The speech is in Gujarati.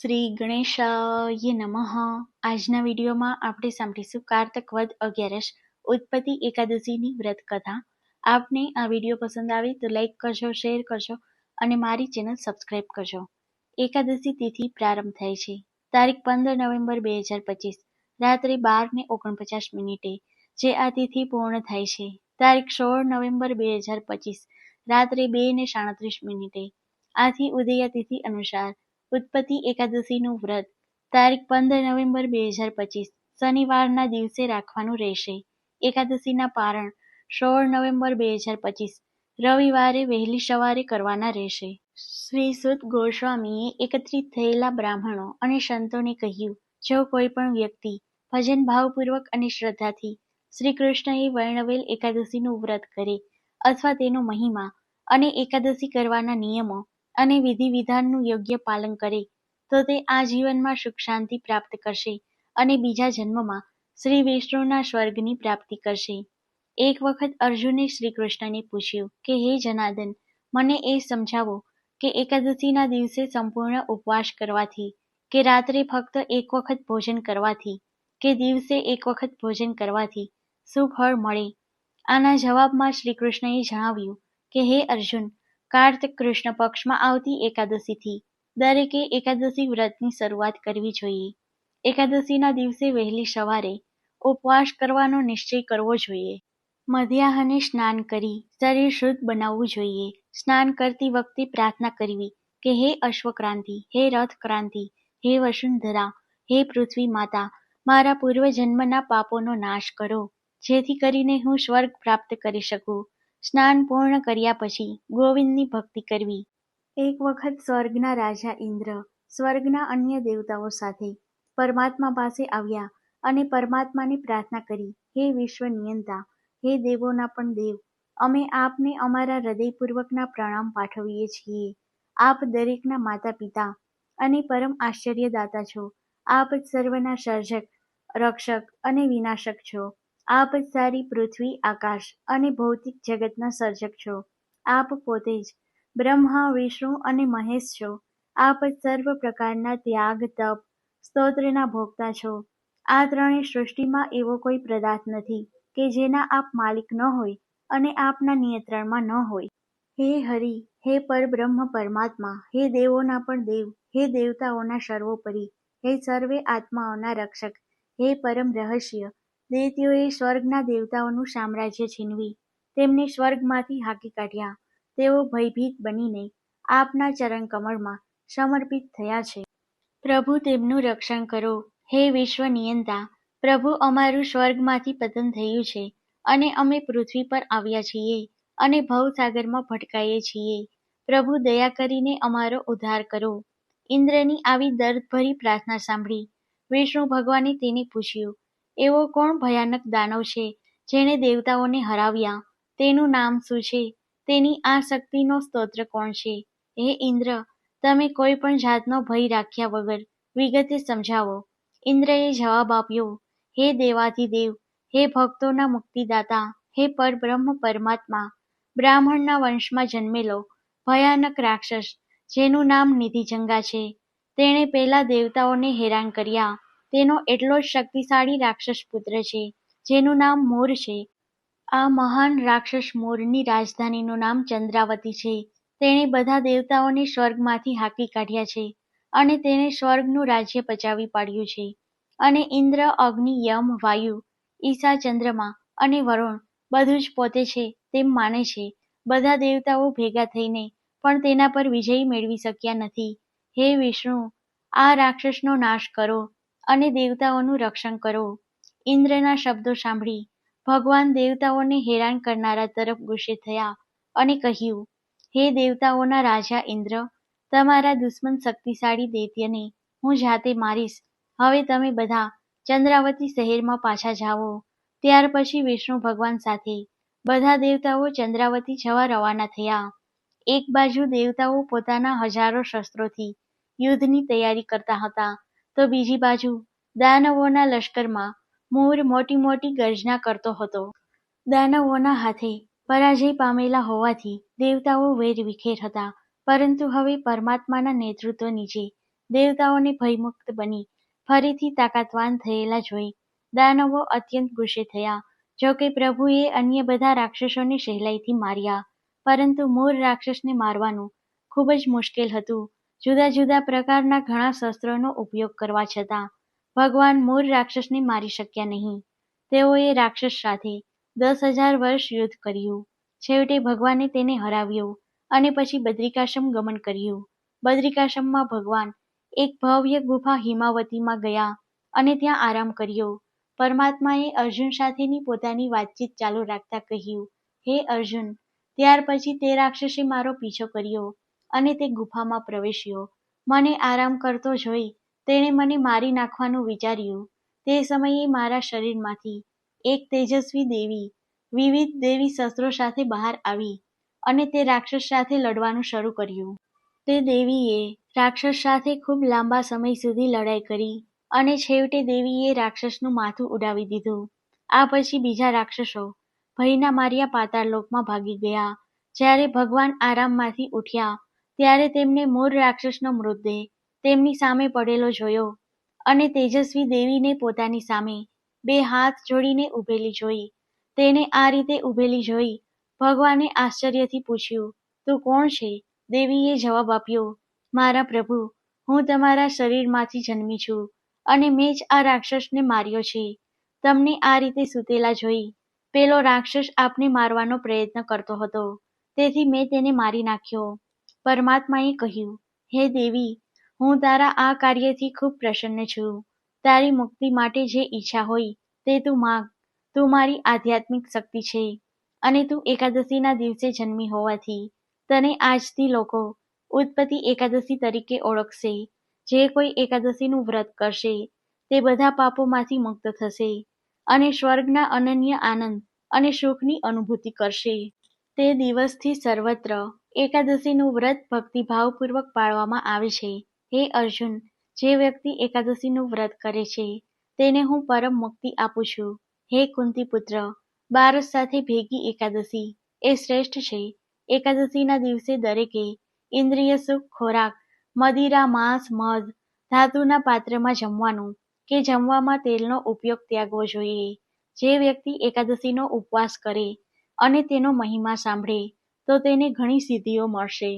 શ્રી ગણેશાય નમઃ. આજના વિડીયોમાં આપણે સાંભળીશું કારતક વદ 11 ઉત્પત્તિ એકાદશીની વ્રત કથા. આપને આ વિડીયો પસંદ આવે તો લાઈક કરજો, શેર કરજો અને મારી ચેનલ સબસ્ક્રાઇબ કરજો. એકાદશી તિથિ પ્રારંભ થાય છે તારીખ 15 નવેમ્બર 2025 રાત્રે 12:49 જે આ તિથિ પૂર્ણ થાય છે તારીખ 16 નવેમ્બર 2025 રાત્રે 2:37 આથી ઉદયા તિથિ અનુસાર ઉત્પત્તિ એકાદશીનું વ્રત તારીખ 15 નવેમ્બર 2025 શનિવારના દિવસે રાખવાનું રહેશે. એકાદશીના પારણ 16 નવેમ્બર 2025 રવિવારે વહેલી સવારે કરવાના રહેશે. શ્રી સુત ગોસ્વામીએ એકત્રિત થયેલા બ્રાહ્મણો અને સંતોને કહ્યું, જો કોઈ પણ વ્યક્તિ ભજન ભાવપૂર્વક અને શ્રદ્ધાથી શ્રી કૃષ્ણએ વર્ણવેલ એકાદશીનું વ્રત કરે અથવા તેનો મહિમા અને એકાદશી કરવાના નિયમો અને વિધિ વિધાનનું યોગ્ય પાલન કરે તો તે આ જીવનમાં સુખ શાંતિ પ્રાપ્ત કરશે અને બીજા જન્મમાં શ્રી વિષ્ણુના સ્વર્ગની પ્રાપ્તિ કરશે. એક વખત અર્જુને શ્રી કૃષ્ણને પૂછ્યું કે હે જનાર્દન, મને એ સમજાવો કે એકાદશીના દિવસે સંપૂર્ણ ઉપવાસ કરવાથી કે રાત્રે ફક્ત એક વખત ભોજન કરવાથી કે દિવસે એક વખત ભોજન કરવાથી શું ફળ મળે? આના જવાબમાં શ્રી કૃષ્ણએ જણાવ્યું કે હે અર્જુન, કાર્તિક કૃષ્ણ પક્ષમાં આવતી એકાદશીથી દરેકે એકાદશી વ્રતની શરૂઆત કરવી જોઈએ. એકાદશીના દિવસે વહેલી સવારે ઉપવાસ કરવાનો નિશ્ચય કરવો જોઈએ. મધ્યાહને સ્નાન કરી શરીર શુદ્ધ બનાવવું જોઈએ. સ્નાન કરતી વખતે પ્રાર્થના કરવી કે હે અશ્વક્રાંતિ, હે રથક્રાંતિ, હે વસુંધરા, હે પૃથ્વી માતા, મારા પૂર્વજન્મના પાપોનો નાશ કરો જેથી કરીને હું સ્વર્ગ પ્રાપ્ત કરી શકું. સ્નાન પૂર્ણ કર્યા પછી ગોવિંદની ભક્તિ કરવી. એક વખત સ્વર્ગના રાજા ઇન્દ્ર સ્વર્ગના અન્ય દેવતાઓ સાથે પરમાત્મા પાસે આવ્યા અને પરમાત્માને પ્રાર્થના કરી, હે વિશ્વ નિયંતા, હે દેવોના પણ દેવ, અમે આપને અમારા હૃદયપૂર્વકના પ્રણામ પાઠવીએ છીએ. આપ દરેકના માતા પિતા અને પરમ આશ્ચર્યદાતા છો. આપ જ સર્વના સર્જક, રક્ષક અને વિનાશક છો. આપ જ સારી પૃથ્વી, આકાશ અને ભૌતિક જગતના સર્જક છો. આપ પોતે જ બ્રહ્મા, વિષ્ણુ અને મહેશ છો. આપ જ સર્વ પ્રકારના ત્યાગ, તપ, સ્તોત્રના ભોગતા છો. આ ત્રણેય સૃષ્ટિમાં એવો કોઈ પદાર્થ નથી કે જેના આપ માલિક ન હોય અને આપના નિયંત્રણમાં ન હોય. હે હરિ, હે પરબ્રહ્મ પરમાત્મા, હે દેવોના પણ દેવ, હે દેવતાઓના સર્વોપરી, હે સર્વે આત્માઓના રક્ષક, હે પરમ રહસ્ય, દૈત્યોએ સ્વર્ગના દેવતાઓનું સામ્રાજ્ય છીનવી તેમને સ્વર્ગમાંથી હાંકી કાઢ્યા. તેઓ ભયભીત બનીને આપના ચરણ કમળમાં સમર્પિત થયા છે. પ્રભુ, તેમનું રક્ષણ કરો. હે વિશ્વ નિયંતા, પ્રભુ, અમારું સ્વર્ગમાંથી પતન થયું છે અને અમે પૃથ્વી પર આવ્યા છીએ અને ભવસાગરમાં ભટકાઈએ છીએ. પ્રભુ, દયા કરીને અમારો ઉદ્ધાર કરો. ઇન્દ્રની આવી દર્દભરી પ્રાર્થના સાંભળી વિષ્ણુ ભગવાને તેને પૂછ્યું, એવો કોણ ભયાનક દાનવ છે જેણે દેવતાઓને હરાવ્યા? તેનું નામ શું છે? તેની આ શક્તિનો સ્ત્રોત કોણ છે? હે ઇન્દ્ર, તમે કોઈ પણ જાતનો ભય રાખ્યા વગર વિગતે સમજાવો. ઇન્દ્રએ જવાબ આપ્યો, હે દેવાધિદેવ, હે ભક્તોના મુક્તિદાતા, હે પરબ્રહ્મ પરમાત્મા, બ્રાહ્મણના વંશમાં જન્મેલો ભયાનક રાક્ષસ જેનું નામ નિધિજંગા છે, તેણે પહેલા દેવતાઓને હેરાન કર્યા. તેનો એટલો જ શક્તિશાળી રાક્ષસ પુત્ર છે જેનું નામ મોર છે. આ મહાન રાક્ષસ મોરની રાજધાનીનું નામ ચંદ્રાવતી છે. તેણે બધા દેવતાઓને સ્વર્ગમાંથી હાંકી કાઢ્યા છે અને તેણે સ્વર્ગનું રાજ્ય પચાવી પાડ્યું છે. અને ઇન્દ્ર, અગ્નિ, યમ, વાયુ, ઈશા, ચંદ્રમા અને વરુણ બધું જ પોતે છે તેમ માને છે. બધા દેવતાઓ ભેગા થઈને પણ તેના પર વિજય મેળવી શક્યા નથી. હે વિષ્ણુ, આ રાક્ષસનો નાશ કરો અને દેવતાઓનું રક્ષણ કરો. ઇન્દ્રના શબ્દો સાંભળી ભગવાન દેવતાઓને હેરાન કરનારા તરફ ગુસ્સે થયા અને કહ્યું, હે દેવતાઓના રાજા ઇન્દ્ર, તમારા દુશ્મન શક્તિશાળી દૈત્યને હું જાતે મારીશ. હવે તમે બધા ચંદ્રાવતી શહેરમાં પાછા જાઓ. ત્યાર પછી વિષ્ણુ ભગવાન સાથે બધા દેવતાઓ ચંદ્રાવતી જવા રવાના થયા. એક બાજુ દેવતાઓ પોતાના હજારો શસ્ત્રોથી યુદ્ધની તૈયારી કરતા હતા તો બીજી બાજુ દાનવોના લશ્કરમાં મોર મોટી મોટી ગર્જના કરતો હતો. દાનવોના હાથે પરાજય પામેલા હોવાથી દેવતાઓ વેરવિખેર હતા, પરંતુ હવે પરમાત્માના નેતૃત્વ નીચે દેવતાઓને ભયમુક્ત બની ફરીથી તાકાતવાન થયેલા જોઈ દાનવો અત્યંત ગુસ્સે થયા. જોકે પ્રભુએ અન્ય બધા રાક્ષસોને સહેલાઈથી માર્યા, પરંતુ મૂળ રાક્ષસને મારવાનું ખૂબ જ મુશ્કેલ હતું. જુદા જુદા પ્રકારના ઘણા શસ્ત્રોનો ઉપયોગ કરવા છતાં ભગવાન મૂળ રાક્ષસને મારી શક્યા નહીં. તેઓએ રાક્ષસ સાથે 10,000 વર્ષ યુદ્ધ કર્યું. છેવટે ભગવાને તેને હરાવ્યો અને પછી બદ્રિકાશ્રમ ગમન કર્યું. બદ્રિકાશ્રમમાં ભગવાન એક ભવ્ય ગુફા હિમાવતીમાં ગયા અને ત્યાં આરામ કર્યો. પરમાત્માએ અર્જુન સાથેની પોતાની વાતચીત ચાલુ રાખતા કહ્યું, હે અર્જુન, ત્યાર પછી તે રાક્ષસે મારો પીછો કર્યો અને તે ગુફામાં પ્રવેશ્યો. મને આરામ કરતો જોઈ તેણે મને મારી નાખવાનું વિચાર્યું. તે સમયે મારા શરીરમાંથી એક તેજસ્વી દેવી વિવિધ દેવી શસ્ત્રો સાથે બહાર આવી અને તે રાક્ષસ સાથે લડવાનું શરૂ કર્યું. તે દેવીએ રાક્ષસ સાથે ખૂબ લાંબા સમય સુધી લડાઈ કરી અને છેવટે દેવીએ રાક્ષસનું માથું ઉડાવી દીધું. આ પછી બીજા રાક્ષસો ભયના માર્યા પાતાળલોકમાં ભાગી ગયા. જ્યારે ભગવાન આરામમાંથી ઉઠ્યા ત્યારે તેમને મૂળ રાક્ષસનો મૃતદેહ તેમની સામે પડેલો જોયો અને તેજસ્વી દેવીને પોતાની સામે બે હાથ જોડીને ઊભેલી જોઈ. તેને આ રીતે ઊભેલી જોઈ ભગવાને આશ્ચર્યથી પૂછ્યું, તું કોણ છે? દેવીએ જવાબ આપ્યો, મારા પ્રભુ, હું તમારા શરીરમાંથી જન્મી છું અને મેં જ આ રાક્ષસને માર્યો છે. તમને આ રીતે સૂતેલા જોઈ પેલો રાક્ષસ આપને મારવાનો પ્રયત્ન કરતો હતો, તેથી મેં તેને મારી નાખ્યો. પરમાત્માએ કહ્યું, હે દેવી, હું તારા આ કાર્યથી ખૂબ પ્રસન્ન છું. તારી મુક્તિ માટે જે ઈચ્છા હોય તે તું માગ. તું મારી આધ્યાત્મિક શક્તિ છે અને તું એકાદશીના દિવસે જન્મી હોવાથી તને આજથી લોકો ઉત્પત્તિ એકાદશી તરીકે ઓળખશે. જે કોઈ એકાદશીનું વ્રત કરશે તે બધા પાપોમાંથી મુક્ત થશે અને સ્વર્ગના અનન્ય આનંદ અને સુખની અનુભૂતિ કરશે. તે દિવસથી સર્વત્ર એકાદશીનું વ્રત ભક્તિભાવપૂર્વક પાળવામાં આવે છે. હે અર્જુન, જે વ્યક્તિ એકાદશીનું વ્રત કરે છે તેને હું પરમ મુક્તિ આપું છું. હે કુંતી પુત્ર, બારસ સાથે ભેગી એકાદશી એ શ્રેષ્ઠ છે. એકાદશીના દિવસે દરેકે ઇન્દ્રિય સુખ, ખોરાક, મદિરા, માંસ, મધ, ધાતુના પાત્રમાં જમવાનું કે જમવામાં તેલનો ઉપયોગ ત્યાગવો જોઈએ. જે વ્યક્તિ એકાદશીનો ઉપવાસ કરે અને તેનો મહિમા સાંભળે તો તેને ઘણી સિદ્ધિઓ મળશે.